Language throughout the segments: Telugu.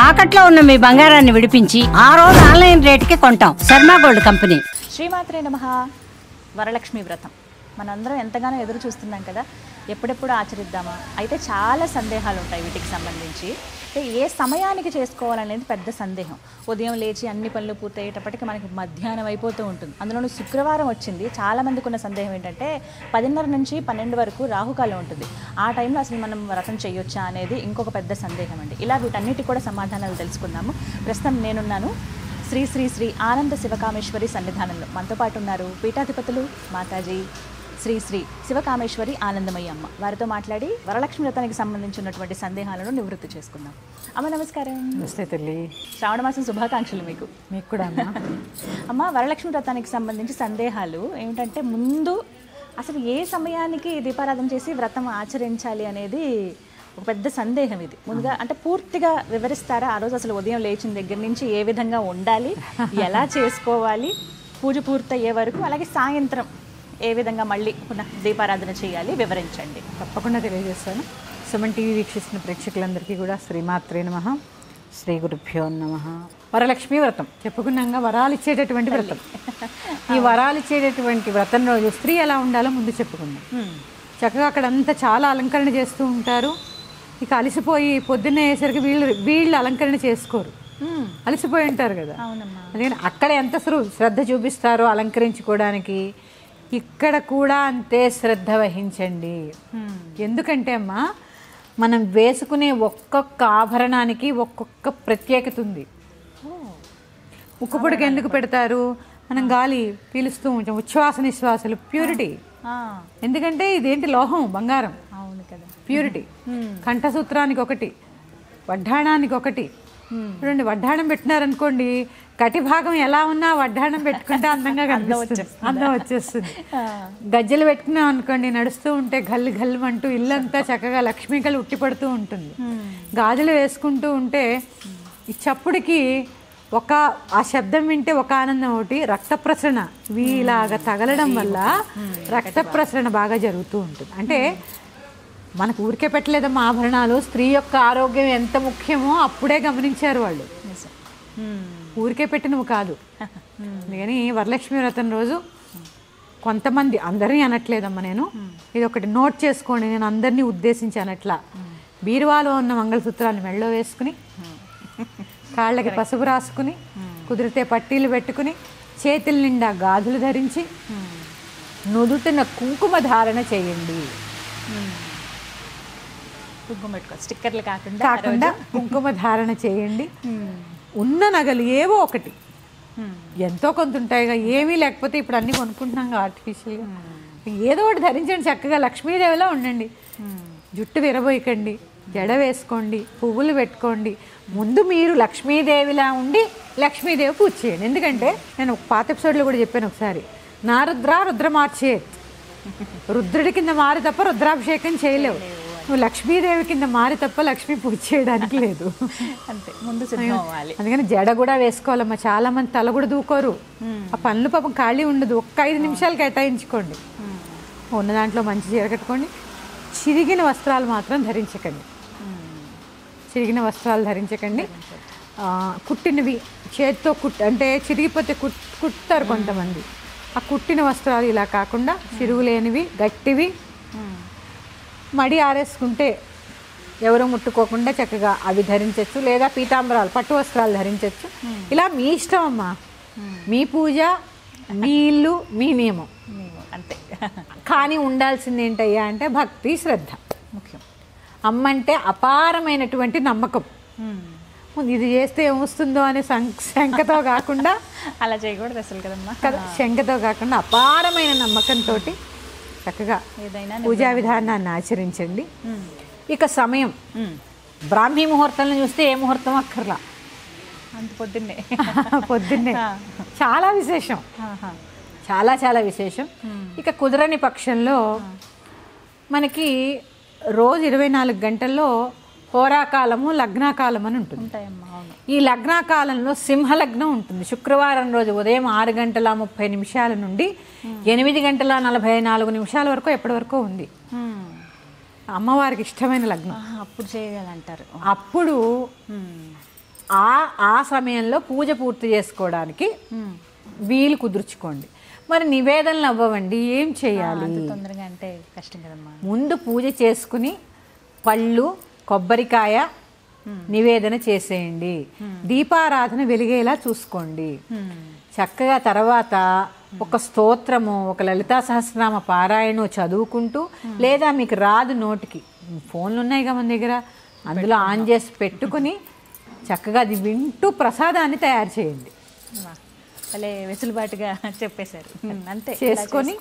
తాకట్లో ఉన్న మీ బంగారాన్ని విడిపించి ఆ రోజు ఆన్లైన్ రేటుకి కొంటాం. Sharma gold company. శ్రీమాత్రే నమః. వరలక్ష్మి వ్రతం మనందరం ఎంతగానో ఎదురు చూస్తున్నాం కదా, ఎప్పుడెప్పుడు ఆచరిద్దామా. అయితే చాలా సందేహాలు ఉంటాయి వీటికి సంబంధించి. ఏ సమయానికి చేసుకోవాలనేది పెద్ద సందేహం. ఉదయం లేచి అన్ని పనులు పూర్తయ్యేటప్పటికి మనకి మధ్యాహ్నం అయిపోతూ ఉంటుంది. అందులోనూ శుక్రవారం వచ్చింది. చాలామందికి ఉన్న సందేహం ఏంటంటే 10:30 నుంచి 12 వరకు రాహుకాలం ఉంటుంది. ఆ టైంలో అసలు మనం వ్రతం చేయొచ్చా అనేది ఇంకొక పెద్ద సందేహం అండి. ఇలా వీటన్నిటి కూడా సమాధానాలు తెలుసుకుందాము. ప్రస్తుతం నేనున్నాను శ్రీ శ్రీ శ్రీ ఆనంద శివకామేశ్వరి సన్నిధానంలో. మనతో పాటు ఉన్నారు పీఠాధిపతులు మాతాజీ శ్రీ శ్రీ శివకామేశ్వరి ఆనందమయ్య అమ్మ. వారితో మాట్లాడి వరలక్ష్మి వ్రతానికి సంబంధించినటువంటి సందేహాలను నివృత్తి చేసుకుందాం. అమ్మ నమస్కారం. నమస్తే తల్లి. శ్రావణ మాసం శుభాకాంక్షలు మీకు. మీకు కూడా అమ్మా. అమ్మ, వరలక్ష్మి వ్రతానికి సంబంధించి సందేహాలు ఏమిటంటే, ముందు అసలు ఏ సమయానికి దీపారాధన చేసి వ్రతం ఆచరించాలి అనేది ఒక పెద్ద సందేహం. ఇది ముందుగా అంటే పూర్తిగా వివరిస్తారా? ఆ రోజు అసలు ఉదయం లేచిన దగ్గర నుంచి ఏ విధంగా ఉండాలి, ఎలా చేసుకోవాలి, పూజ పూర్తయ్యే వరకు, అలాగే సాయంత్రం ఏ విధంగా మళ్ళీ పునః దీపారాధన చేయాలి, వివరించండి. తప్పకుండా తెలియజేస్తాను. సుమన్ టీవీ వీక్షిస్తున్న ప్రేక్షకులందరికీ కూడా శ్రీమాత్రే నమః, శ్రీ గురుభ్యో నమః. వరలక్ష్మి వ్రతం చెప్పుకున్నాగా వరాలు ఇచ్చేటటువంటి వ్రతం. ఈ వరాలు ఇచ్చేటటువంటి వ్రతం రోజు స్త్రీ ఎలా ఉండాలో ముందు చెప్పుకుందాం. చక్కగా అక్కడంతా చాలా అలంకరణ చేస్తూ ఉంటారు. ఇక అలసిపోయి పొద్దున్నే అయ్యేసరికి వీళ్ళు అలంకరణ చేసుకోరు, అలసిపోయి ఉంటారు కదా. అందుకని అక్కడ ఎంత శ్రద్ధ చూపిస్తారో అలంకరించుకోవడానికి, ఇక్కడ కూడా అంతే శ్రద్ధ వహించండి. ఎందుకంటే అమ్మా, మనం వేసుకునే ఒక్కొక్క ఆభరణానికి ఒక్కొక్క ప్రత్యేకత ఉంది. ముక్కుపుడికి ఎందుకు పెడతారు? మనం గాలి పీలుస్తూ ఉంటాం, ఉచ్ఛ్వాస నిశ్వాసాలు, ప్యూరిటీ. ఎందుకంటే ఇదేంటి, లోహం, బంగారం. అవును కదా, ప్యూరిటీ. కంఠసూత్రానికి ఒకటి, వడ్డాణానికి ఒకటి. చూడండి, వడ్డాణం పెట్టినారనుకోండి, కటి భాగం ఎలా ఉన్నా వడ్డాణం పెట్టుకుంటే అందంగా కనిపిస్తుంది, అందం వచ్చేస్తుంది. గజ్జలు పెట్టుకున్నాం అనుకోండి, నడుస్తూ ఉంటే గల్లు గల్లు అంటూ ఇల్లంతా చక్కగా లక్ష్మీకలు ఉట్టిపడుతూ ఉంటుంది. గాజులు వేసుకుంటూ ఉంటే ఈ చప్పుడికి ఆ శబ్దం వింటే ఒక ఆనందం, ఒకటి రక్త ప్రసరణ వీలాగా తగలడం వల్ల రక్త ప్రసరణ బాగా జరుగుతూ ఉంటుంది. అంటే మనకు ఊరికే పెట్టలేదమ్మా ఆభరణాలు. స్త్రీ యొక్క ఆరోగ్యం ఎంత ముఖ్యమో అప్పుడే గమనించారు వాళ్ళు. ఊరికే పెట్టినవి కాదు. అందుకని వరలక్ష్మి వ్రతం రోజు కొంతమంది, అందరినీ అనట్లేదమ్మా నేను, ఇది ఒకటి నోట్ చేసుకోండి, నేను అందరినీ ఉద్దేశించి అనట్లా. బీరువాలో ఉన్న మంగళసూత్రాన్ని మెళ్ళో వేసుకుని, కాళ్ళకి పసుపు రాసుకుని, కుదిరితే పట్టీలు పెట్టుకుని, చేతుల నిండా గాజులు ధరించి, నుదుటిన కుంకుమ ధారణ చేయండి. కుంకుమ పెట్టుకో, స్టిక్కర్లు కాకుండా కుంకుమ ధారణ చేయండి. ఉన్న నగలు ఏవో ఒకటి, ఎంతో కొంత ఉంటాయిగా, ఏమీ లేకపోతే ఇప్పుడు అన్నీ కొనుక్కుంటున్నాం ఆర్టిఫిషియల్గా, ఏదో ఒకటి ధరించండి. చక్కగా లక్ష్మీదేవిలా ఉండండి. జుట్టు విరబోయకండి, జడ వేసుకోండి, పువ్వులు పెట్టుకోండి. ముందు మీరు లక్ష్మీదేవిలా ఉండి లక్ష్మీదేవి పూజ చేయండి. ఎందుకంటే నేను ఒక పాత ఎపిసోడ్లో కూడా చెప్పాను ఒకసారి, నా రుద్ర మార్చేత్, రుద్రుడి కింద మారి తప్ప రుద్రాభిషేకం చేయలేవు. నువ్వు లక్ష్మీదేవి కింద మారి తప్ప లక్ష్మీ పూజ చేయడానికి లేదు. అంతే, ముందు సిద్ధం అవ్వాలి. అందుకని జడ కూడా వేసుకోవాలమ్మా. చాలా మంది తల కూడా దూకోరు, ఆ పనులు పాపం ఖాళీ ఉండదు. ఒక్క 5 నిమిషాలు కేటాయించుకోండి. ఉన్న దాంట్లో మంచి చీర కట్టుకోండి. చిరిగిన వస్త్రాలు మాత్రం ధరించకండి. చిరిగిన వస్త్రాలు ధరించకండి. కుట్టినవి చేత్తో అంటే చిరిగిపోతే కుట్టారు కొంతమంది. ఆ కుట్టిన వస్త్రాలు ఇలా కాకుండా చిరుగు లేనివి, గట్టివి, మడి ఆరేసుకుంటే ఎవరు ముట్టుకోకుండా చక్కగా అవి ధరించవచ్చు. లేదా పీతాంబరాలు, పట్టు వస్త్రాలు ధరించవచ్చు. ఇలా మీ ఇష్టం అమ్మా, మీ పూజ, మీ ఇల్లు, మీ నియమం అంతే. కానీ ఉండాల్సింది ఏంటయ్యా అంటే భక్తి, శ్రద్ధ ముఖ్యం. అమ్మంటే అపారమైనటువంటి నమ్మకం. ఇది చేస్తే ఏమొస్తుందో అనే శంకతో కాకుండా, అలా చేయకూడదు అసలు కదమ్మా కదా, శంకతో కాకుండా అపారమైన నమ్మకంతో చక్కగా ఏదైనా పూజా విధానాన్ని ఆచరించండి. ఇక సమయం, బ్రాహ్మీ ముహూర్తంలో చూస్తే ఏ ముహూర్తం అక్కర్లా, అంత పొద్దున్నే చాలా విశేషం, చాలా చాలా విశేషం. ఇక కుదరని పక్షంలో మనకి రోజు 24 గంటల్లో హోరాకాలము, లగ్నాకాలం అని ఉంటుంది. ఈ లగ్నాకాలంలో సింహలగ్నం ఉంటుంది. శుక్రవారం రోజు ఉదయం 6:30 నుండి 8:44 వరకు ఎప్పటి వరకు ఉంది. అమ్మవారికి ఇష్టమైన లగ్నం. అప్పుడు చేయాలంటారు. అప్పుడు ఆ సమయంలో పూజ పూర్తి చేసుకోవడానికి వీలు కుదుర్చుకోండి. మరి నివేదనలు అవ్వవండి, ఏం చేయాలి? తొందరగా అంటే కష్టం కదమ్మా. ముందు పూజ చేసుకుని పళ్ళు కొబ్బరికాయ నివేదన చేసేయండి. దీపారాధన వెలిగేలా చూసుకోండి. చక్కగా తర్వాత ఒక స్తోత్రము, ఒక లలితా సహస్రనామ పారాయణ చదువుకుంటూ, లేదా మీకు రాదు నోటికి, ఫోన్లు ఉన్నాయిగా మన దగ్గర, అందులో ఆన్ చేసి పెట్టుకుని చక్కగా అది వింటూ ప్రసాదాన్ని తయారు చేయండి. అలే వెసులుబాటుగా చెప్పేశారు. అంతే చేసుకొని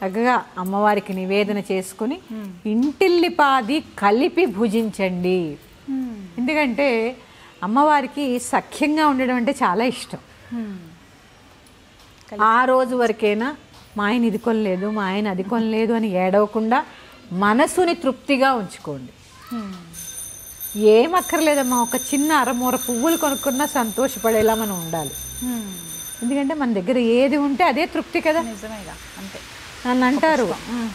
చక్కగా అమ్మవారికి నివేదన చేసుకుని ఇంటిల్లిపాది కలిపి భుజించండి. ఎందుకంటే అమ్మవారికి సఖ్యంగా ఉండడం అంటే చాలా ఇష్టం. ఆ రోజు వరకైనా మా ఆయన ఇది కొనలేదు, మా ఆయన అది కొనలేదు అని ఏడవకుండా మనసుని తృప్తిగా ఉంచుకోండి. ఏం అక్కర్లేదమ్మా, ఒక చిన్న అరమూర పువ్వులు కొనుక్కున్నా సంతోషపడేలా మనం ఉండాలి. ఎందుకంటే మన దగ్గర ఏది ఉంటే అదే తృప్తి కదా. నిజమేగా, అంతే. నన్ను అంటారు,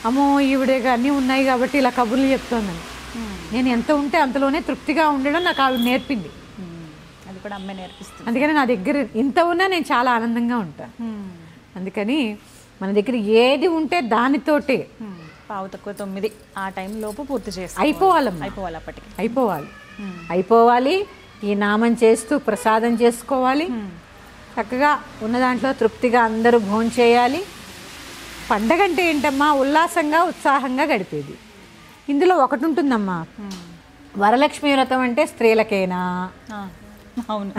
అమ్మో ఈవిడేగా అన్నీ ఉన్నాయి కాబట్టి ఇలా కబుర్లు చెప్తోందని. నేను ఎంత ఉంటే అంతలోనే తృప్తిగా ఉండడం నాకు ఆవిడ నేర్పింది. అది కూడా అమ్మాయి నేర్పిస్తుంది. అందుకని నా దగ్గర ఇంత ఉన్నా నేను చాలా ఆనందంగా ఉంటాను. అందుకని మన దగ్గర ఏది ఉంటే దానితోటే 8:45 ఆ టైం లోపు పూర్తి చేసి అయిపోవాలమ్మా. అయిపోవాలి, అప్పటికి అయిపోవాలి. ఈ నామం చేస్తూ ప్రసాదం చేసుకోవాలి. చక్కగా ఉన్న దాంట్లో తృప్తిగా అందరూ భోంచేయాలి. పండగ అంటే ఏంటమ్మా, ఉల్లాసంగా ఉత్సాహంగా గడిపేది. ఇందులో ఒకటి ఉంటుందమ్మా, వరలక్ష్మి వ్రతం అంటే స్త్రీలకేనా? అవును,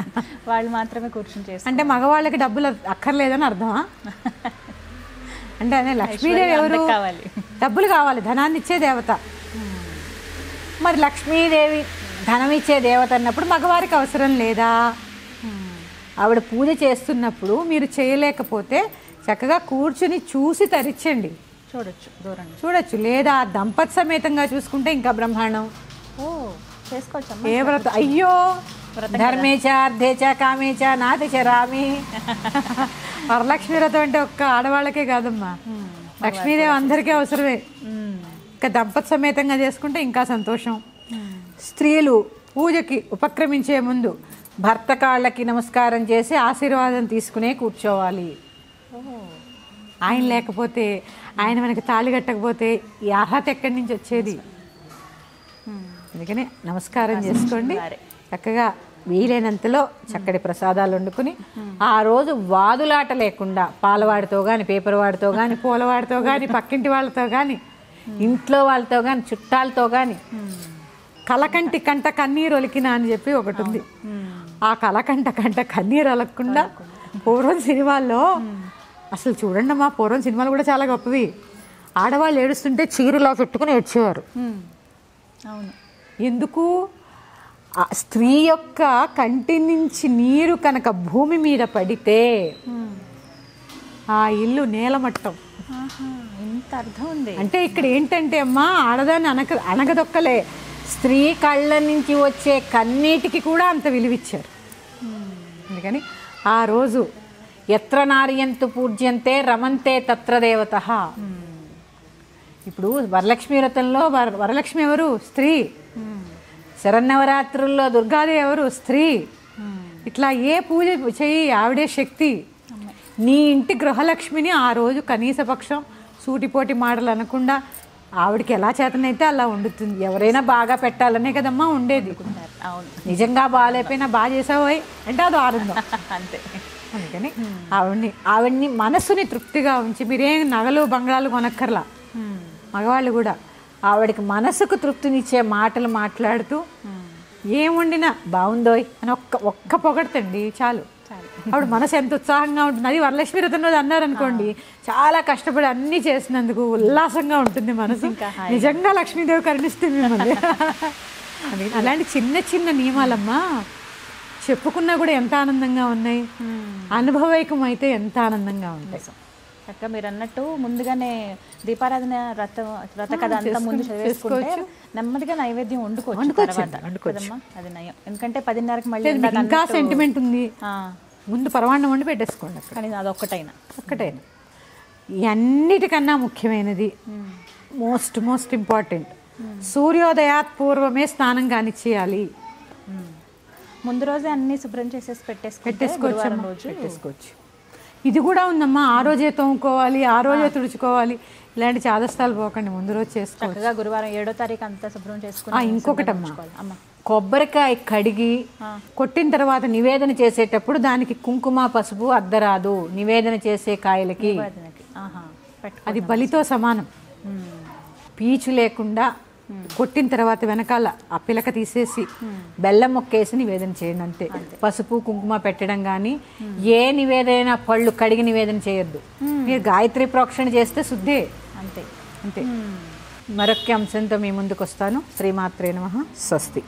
వాళ్ళు మాత్రమే కూర్చుని చేస్తారు. అంటే మగవాళ్ళకి డబ్బులు అక్కర్లేదని అర్థమా? అంటే అదే లక్ష్మీదేవి ఎవరు? డబ్బులు కావాలి, ధనాన్ని ఇచ్చే దేవత. మరి లక్ష్మీదేవి ధనం ఇచ్చే దేవత అన్నప్పుడు మగవారికి అవసరం లేదా? ఆవిడ పూజ చేస్తున్నప్పుడు మీరు చేయలేకపోతే చక్కగా కూర్చుని చూసి తరించండి, చూడొచ్చు, దూరం చూడొచ్చు. లేదా దంపతి సమేతంగా చూసుకుంటే ఇంకా బ్రహ్మాండం. చేసుకోవచ్చు. ఏ వ్రతం? అయ్యో, ధర్మేచ అర్థేచ కామేచ నాతిచ రామి. వరలక్ష్మి వ్రతం అంటే ఒక్క ఆడవాళ్ళకే కాదమ్మా, లక్ష్మీదేవి అందరికీ అవసరమే. ఇంకా దంపతి సమేతంగా చేసుకుంటే ఇంకా సంతోషం. స్త్రీలు పూజకి ఉపక్రమించే ముందు భర్త కాళ్ళకి నమస్కారం చేసి ఆశీర్వాదం తీసుకునే కూర్చోవాలి. ఆయన లేకపోతే, ఆయన మనకి తాళి కట్టకపోతే ఈ అర్హత ఎక్కడి నుంచి వచ్చేది? అందుకని నమస్కారం చేసుకోండి. చక్కగా వీలైనంతలో చక్కటి ప్రసాదాలు వండుకుని ఆ రోజు వాదులాట లేకుండా పాలవాడితో కానీ, పేపర్ వాడితో కానీ, పూలవాడితో కానీ, పక్కింటి వాళ్ళతో కానీ, ఇంట్లో వాళ్ళతో కానీ, చుట్టాలతో కానీ, కలకంటి కంట కన్నీరు ఒలికిన అని చెప్పి ఒకటి ఉంది. ఆ కలకంట కంట కన్నీరు ఒలకకుండా పూర్వం సినిమాల్లో అసలు చూడండి అమ్మా, పూర్వం సినిమాలు కూడా చాలా గొప్పవి. ఆడవాళ్ళు ఏడుస్తుంటే చీరలా పెట్టుకుని ఏడ్చేవారు. అవును. ఎందుకు? స్త్రీ యొక్క కంటి నుంచి నీరు కనుక భూమి మీద పడితే ఆ ఇల్లు నేలమట్టం. ఇంత అర్థం ఉంది. అంటే ఇక్కడ ఏంటంటే అమ్మా, ఆడదాన్ని అనగదొక్కలే, స్త్రీ కళ్ళ నుంచి వచ్చే కన్నీటికి కూడా అంత విలువిచ్చారు. అందుకని ఆ రోజు ఎత్ర నార్యంతు పూజ్యంతే రమంతే తత్ర దేవత. ఇప్పుడు వరలక్ష్మి వ్రతంలో వరలక్ష్మి ఎవరు? స్త్రీ. శరన్నవరాత్రుల్లో దుర్గాదేవి ఎవరు? స్త్రీ. ఇట్లా ఏ పూజ చెయ్యి ఆవిడే శక్తి. నీ ఇంటి గృహలక్ష్మిని ఆ రోజు కనీసపక్షం సూటిపోటి మాటలు అనకుండా ఆవిడకి ఎలా చేతనైతే అలా వండుతుంది. ఎవరైనా బాగా పెట్టాలనే కదమ్మా ఉండేది. అవును. నిజంగా బాగాలేకపోయినా బాగా చేసావోయ్ అంటే అది ఆనందం. అంతే. అందుకని ఆవిడ్ని మనసుని తృప్తిగా ఉంచి, మీరేం నగలు బంగాళాలు కొనక్కర్లా. మగవాళ్ళు కూడా ఆవిడకి మనసుకు తృప్తినిచ్చే మాటలు మాట్లాడుతూ ఏం వండినా బాగుందోయ్ అని ఒక్క పొగడతండి చాలు. ఆవిడ మనసు ఎంత ఉత్సాహంగా ఉంటుంది. అది వరలక్ష్మి వ్రతం రోజు అన్నారనుకోండి, చాలా కష్టపడి అన్నీ చేసినందుకు ఉల్లాసంగా ఉంటుంది మనసు. నిజంగా లక్ష్మీదేవి కరుణిస్తుంది మిమ్మల్ని. అలాంటి చిన్న చిన్న నియమాలమ్మా చెప్పుకున్నా కూడా ఎంత ఆనందంగా ఉన్నాయి, అనుభవైకం అయితే ఎంత ఆనందంగా ఉంటాయి. చక్కగా మీరు అన్నట్టు ముందుగానే దీపారాధన వ్రత కథ అంతా ముందు చదివేసుకుంటే నెమ్మదిగా నైవేద్యం వండుకోవచ్చు. అది నయం. ఎందుకంటే 10:30కి మళ్ళీ ఇంకా సెంటిమెంట్ ఉంది, ముందు పరమాన్నం వండి పెట్టేసుకోండి. కానీ అది ఒక్కటైనా అన్నిటికన్నా ముఖ్యమైనది, మోస్ట్ ఇంపార్టెంట్, సూర్యోదయాత్ పూర్వమే స్నానం కానిచ్చేయాలి. ముందు రోజే అన్ని శుభ్రం చేసేసి గురువారం రోజు పెట్టేసుకోవచ్చు. ఇది కూడా ఉందమ్మా, ఆ రోజే తోముకోవాలి, ఆ రోజే తుడుచుకోవాలి, ఇలాంటి చాదస్తాలు పోకండి, ముందు రోజు చేసుకోవచ్చు. చక్కగా గురువారం 7వ తారీఖు అంతా శుభ్రం చేసుకుని. ఇంకొకటమ్మా, కొబ్బరికాయ కడిగి కొట్టిన తర్వాత నివేదన చేసేటప్పుడు దానికి కుంకుమ పసుపు అద్దరాదు. నివేదన చేసే కాయలకి అది బలితో సమానం. పీచు లేకుండా కొట్టిన తర్వాత వెనకాల ఆ పిలక తీసేసి బెల్లం మొక్కేసి నివేదన చేయండి అంతే. పసుపు కుంకుమ పెట్టడం కానీ ఏ నివేదన పళ్ళు కడిగి నివేదన చేయొద్దు. మీరు గాయత్రి ప్రోక్షణ చేస్తే శుద్ధే. అంతే అంతే. మరొక అంశంతో మీ ముందుకు వస్తాను. శ్రీమాత్రే నమః. స్వస్తి.